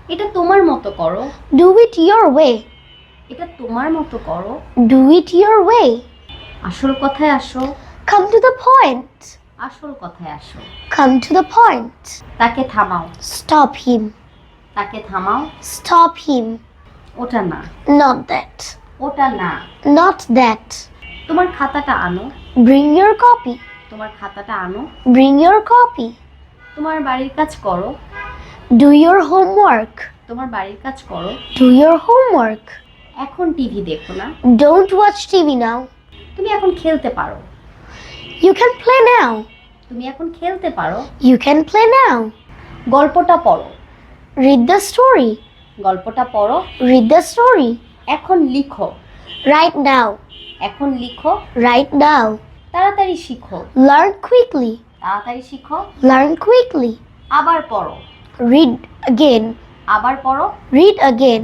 এটা তোমার মতো করো। Do it your way. এটা তোমার মতো করো। Do it your way. আসল কথায় আসো। Come to the point. আসল কথায় আসো। Come to the point. তাকে থামাও। Stop him. তাকে থামাও। Stop him. ওটা না। Not that. ওটা না। Not that. তোমার খাতাটা আনো। Bring your copy. তোমার খাতাটা আনো। Bring your copy. তোমার বাড়ির কাজ করো। Do your homework. তোমার বাড়ির কাজ করো। Do your homework. এখন টিভি দেখো না। Don't watch TV now. তুমি এখন খেলতে পারো। You can play now. তুমি এখন খেলতে পারো। You can play now. গল্পটা পড়ো। Read the story. গল্পটা পড়ো। Read the story. এখন লিখো। Right now. এখন লিখো। Right now. তাড়াতাড়ি শিখো। Learn quickly. তাড়াতাড়ি শিখো। Learn quickly. আবার পড়ো। Read again. আবার পড়ো। Read again.